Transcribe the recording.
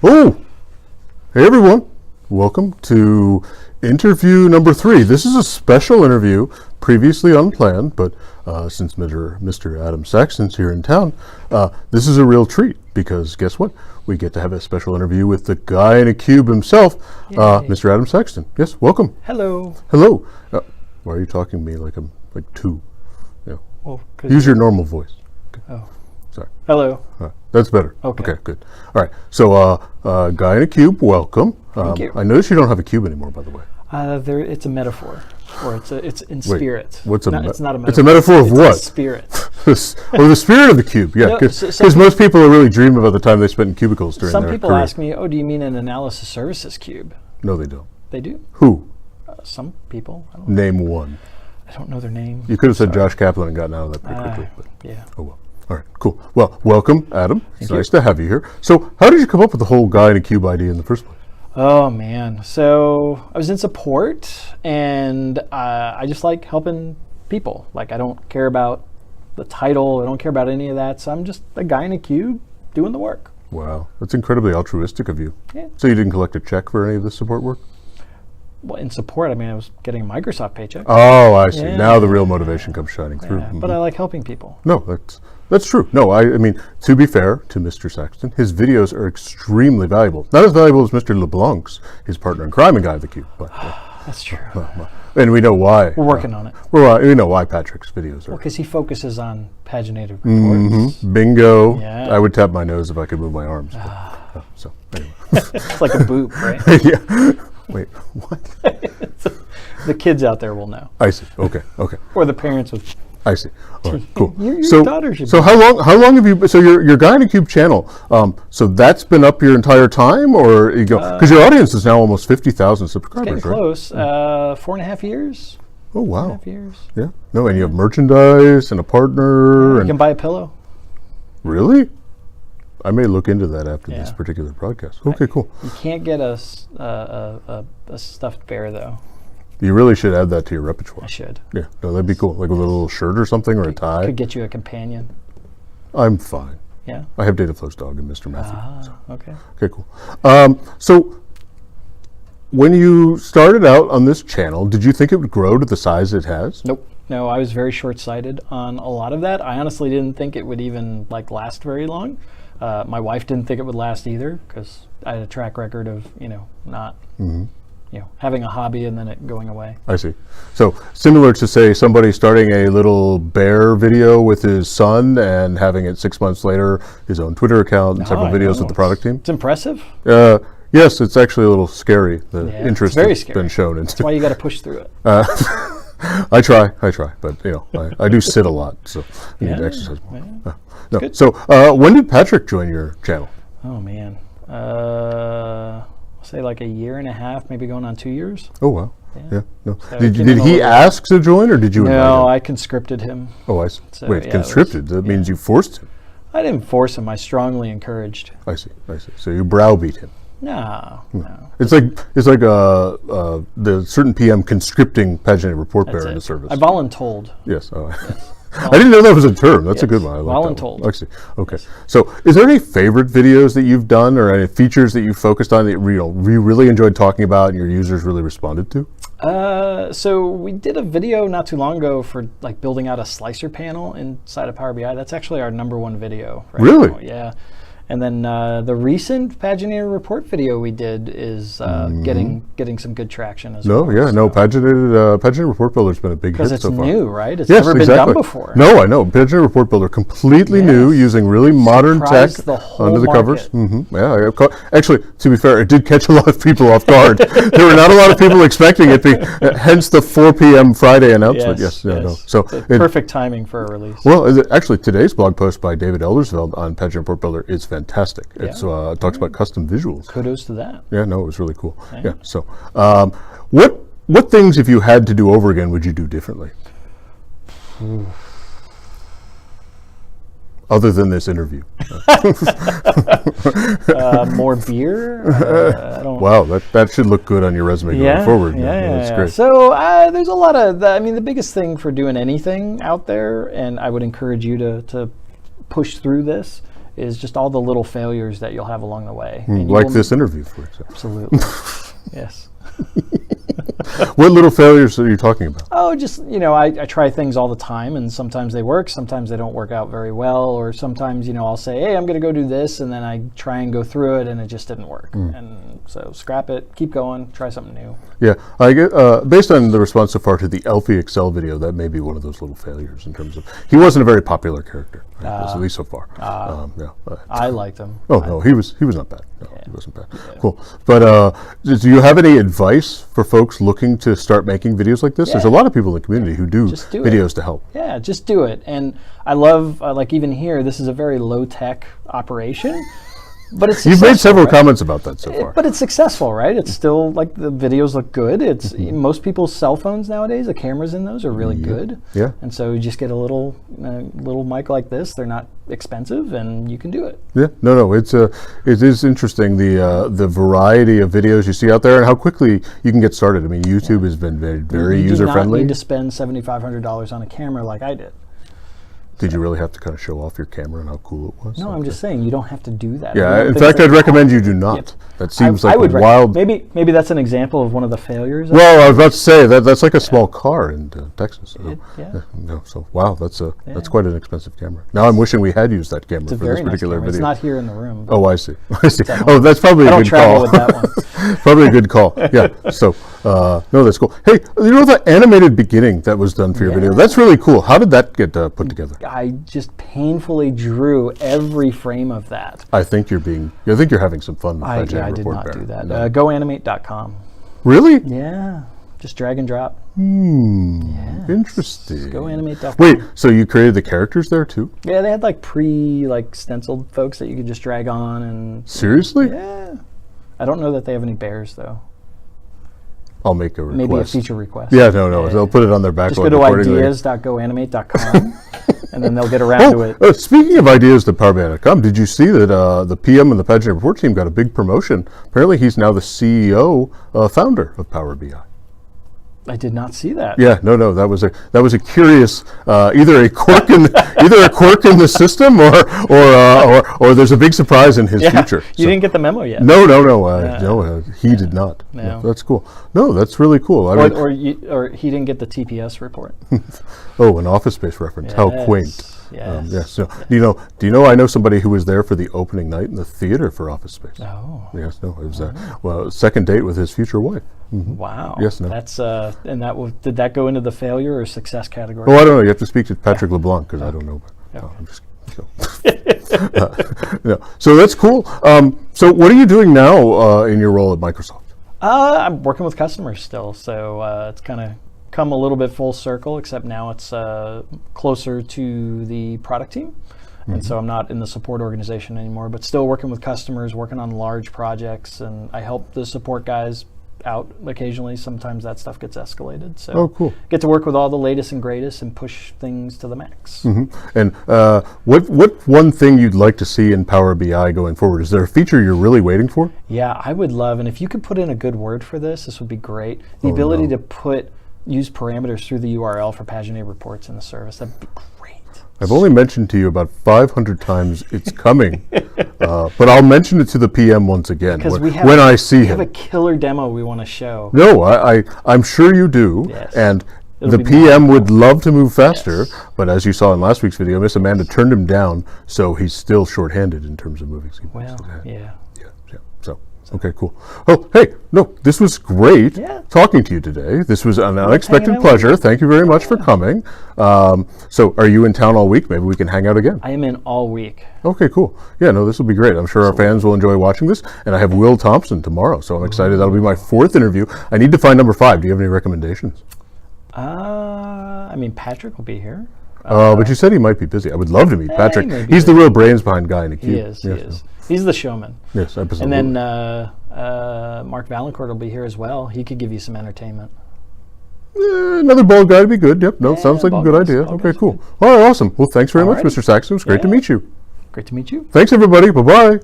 Oh, hey everyone. Welcome to interview number 3. This is a special interview, previously unplanned, but since Mr. Adam Saxton's here in town, this is a real treat because guess what? We get to have a special interview with the guy in a cube himself, Mr. Adam Saxton. Yes, welcome. Hello. Hello. Why are you talking to me like I'm like 2? Yeah. Well, use your normal voice. Okay. Oh. Sorry. Hello. That's better. Okay, good. All right. So, guy in a cube, welcome. Thank you. I notice you don't have a cube anymore, by the way. It's a metaphor, or it's in spirit. What's it's not a metaphor. It's a metaphor of what? Spirit. Or the spirit of the cube. Yeah, because most people are really dream about the time they spent in cubicles during their career. Some people ask me, "Oh, do you mean an analysis services cube?" No, they don't. They do. Who? Some people. I don't know. Name one. I don't know their name. You could have said Josh Kaplan and gotten out of that pretty quickly. But yeah. Oh well. All right, cool. Well, welcome, Adam. It's Thank nice to have you here. So, how did you come up with the whole guy in a cube idea in the first place? Oh man, so I was in support, and I just like helping people. Like I don't care about the title, I don't care about any of that. So I'm just a guy in a cube doing the work. Wow, that's incredibly altruistic of you. Yeah. So you didn't collect a check for any of this support work? Well, in support, I mean, I was getting a Microsoft paycheck. Oh, I see. Yeah. Now the real motivation comes shining through. Yeah, but I like helping people. No, that's true. No, I mean, to be fair to Mr. Saxton, his videos are extremely valuable. Not as valuable as Mr. LeBlanc's, his partner in crime and guy of the cube. But That's true. and we know why. We're working on it. We know why Patrick's videos are. Well, because he focuses on paginated reports. Bingo. Yeah. I would tap my nose if I could move my arms. But, so anyway. It's like a boot, right? Yeah. Wait, what? The kids out there will know. I see. Okay. Or the parents would. I see. All right, cool. Your daughter should. So how long have you? So your guy in a cube channel. So that's been up your entire time, or you go because your audience is now almost 50,000 subscribers, Getting right? close. 4.5 years. Oh wow. 4.5 years. Yeah. No, and you have merchandise and a partner. You and can buy a pillow. Really? I may look into that after this Yeah. particular podcast. Okay, cool. You can't get a stuffed bear though. You really should add that to your repertoire. I should. Yeah, no, that'd be cool. Like with a little shirt or something, or a tie. Could get you a companion. I'm fine. Yeah. I have Dataflow's dog and Mr. Matthew. So. Okay. Okay, cool. So when you started out on this channel, did you think it would grow to the size it has? Nope. No, I was very short-sighted on a lot of that. I honestly didn't think it would even last very long. My wife didn't think it would last either because I had a track record of not having a hobby and then it going away. I see. So similar to say somebody starting a little bear video with his son and having it 6 months later his own Twitter account and several videos with the product team. It's impressive. Yes, it's actually a little scary. The interest very that's scary. been shown. That's why you got to push through it. I try, but I do sit a lot, so I need to exercise more. Yeah. No. Good. So when did Patrick join your channel? Oh man, I'll say like a year and a half, maybe going on 2 years. Oh wow. Yeah. No. So Did he ask to join, or did you invite him? No, I conscripted him. Oh, I see. So, Wait, yeah, conscripted? That means you forced him. I didn't force him. I strongly encouraged. I see. So you browbeat him. No. It's like the certain PM conscripting Paginated Report Bear into service. I voluntold. Yes. I didn't know that was a term. That's a good one. I like voluntold. that one. I see. Okay. Yes. So, is there any favorite videos that you've done, or any features that you focused on that you really enjoyed talking about, and your users really responded to? So we did a video not too long ago for building out a slicer panel inside of Power BI. That's actually our #1 video. Right Really? now. Yeah. And then the recent Paginated Report video we did is getting some good traction as well. Paginated Report Builder has been a big hit so far. Because it's new, right? It's never been done before. No, I know. Paginated Report Builder, completely new, using really modern tech under the covers. Yeah, actually, to be fair, it did catch a lot of people off guard. There were not a lot of people expecting it, hence the 4 p.m. Friday announcement. Yes. No. So perfect timing for a release. Well, actually, today's blog post by David Eldersveld on Paginated Report Builder is fantastic. It talks about custom visuals. Kudos to that. Yeah, no, it was really cool. Yeah. So, what things, if you had to do over again, would you do differently? Other than this interview. More beer. Wow, that should look good on your resume going forward. That's great. So there's a lot of. The biggest thing for doing anything out there, and I would encourage you to push through this, is just all the little failures that you'll have along the way. And you Like will- this interview, for example. Absolutely. Yes. What little failures are you talking about? Oh, just, I try things all the time, and sometimes they work, sometimes they don't work out very well, or sometimes, I'll say, hey, I'm going to go do this, and then I try and go through it, and it just didn't work. And so scrap it, keep going, try something new. Yeah, I get, based on the response so far to the Elfie Excel video, that may be one of those little failures in terms of, he wasn't a very popular character, right, at least so far. I liked him. Oh, no, he was not bad. No, he wasn't bad. Cool. But do you have any advice for folks looking to start making videos like this? There's a lot of people in the community who do videos to help. Yeah, just do it. And I love, like even here, this is a very low-tech operation. But it's You've made several right? comments about that so far. But it's successful, right? It's still, like, the videos look good. It's most people's cell phones nowadays, the cameras in those are really good. Yeah. And so you just get a little mic like this. They're not expensive, and you can do it. Yeah, no, it is interesting the variety of videos you see out there and how quickly you can get started. I mean, YouTube has been very user friendly. You do not need to spend $7,500 on a camera like I did. Did you really have to kind of show off your camera and how cool it was? No, I'm just saying you don't have to do that. Yeah, in fact, I'd recommend you do not. That seems like a wild. Maybe that's an example of one of the failures. Well, I was about to say that's like a small car in Texas. So, yeah. No, so wow, that's quite an expensive camera. Now I'm wishing we had used that camera It's a for very this particular nice camera. video. It's not here in the room. Oh, I see. I see. Oh, that's probably I a don't good travel call. with that one. Probably a good call. Yeah. So, no, that's cool. Hey, the animated beginning that was done for your video? That's really cool. How did that get put together? I just painfully drew every frame of that. I think you're having some fun with Paginated I did Report not Bear. do that. No. GoAnimate.com. Really? Yeah. Just drag and drop. Interesting. GoAnimate.com. Wait, so you created the characters there too? Yeah, they had like stenciled folks that you could just drag on and. Seriously? Yeah. I don't know that they have any bears though. I'll make a request. Maybe a feature request. Yeah, no. They'll put it on their backlog. Just go to ideas.goanimate.com and then they'll get around to it. Speaking of ideas.powerbi.com, did you see that the PM and the Paginated Report team got a big promotion? Apparently, he's now the CEO, founder of Power BI. I did not see that. Yeah, no, that was a curious either a quirk in the system or there's a big surprise in his future. You didn't get the memo yet. No, he did not. No. Yeah, that's cool. No, that's really cool. Or he didn't get the TPS report. Oh, an Office Space reference. How quaint. Yes. Yes. So, do you know? I know somebody who was there for the opening night in the theater for Office Space. Oh. Yes. No. It was second date with his future wife. Mm-hmm. Wow. Yes. No. That's did that go into the failure or success category? Oh, I don't know. You have to speak to Patrick LeBlanc because I don't know. I'm just no. So that's cool. So what are you doing now in your role at Microsoft? I'm working with customers still, so it's kind of come a little bit full circle, except now it's closer to the product team. And so I'm not in the support organization anymore, but still working with customers, working on large projects, and I help the support guys out occasionally. Sometimes that stuff gets escalated. So cool. Get to work with all the latest and greatest and push things to the max. And what one thing you'd like to see in Power BI going forward? Is there a feature you're really waiting for? Yeah, I would love, and if you could put in a good word for this would be great. The ability to use parameters through the URL for paginated reports in the service. That'd be great. I've only mentioned to you about 500 times it's coming, but I'll mention it to the PM once again when I see him. We have a killer demo we want to show. No, I'm sure you do, Yes. and It'll the be PM would love to move faster, Yes. but as you saw in last week's video, Miss Amanda turned him down, so he's still shorthanded in terms of moving. Well, yeah. So, okay, cool. Oh, hey, no, this was great talking to you today. This was an unexpected pleasure. Thank you very much for coming. So, are you in town all week? Maybe we can hang out again. I am in all week. Okay, cool. Yeah, no, this will be great. I'm sure our fans will enjoy watching this. And I have Will Thompson tomorrow, so I'm excited. That'll be my 4th interview. I need to find number 5. Do you have any recommendations? Patrick will be here. But you said he might be busy. I would love to meet Patrick. He's the real brains behind Guy in a Cube. He is. He is. He's the showman. Yes, absolutely. And then Mark Valancourt will be here as well. He could give you some entertainment. Another bald guy would be good. Yep. No, sounds like a good idea. Okay, cool. All right, awesome. Well, thanks very much, Mr. Saxton. It was great to meet you. Great to meet you. Thanks, everybody. Bye-bye.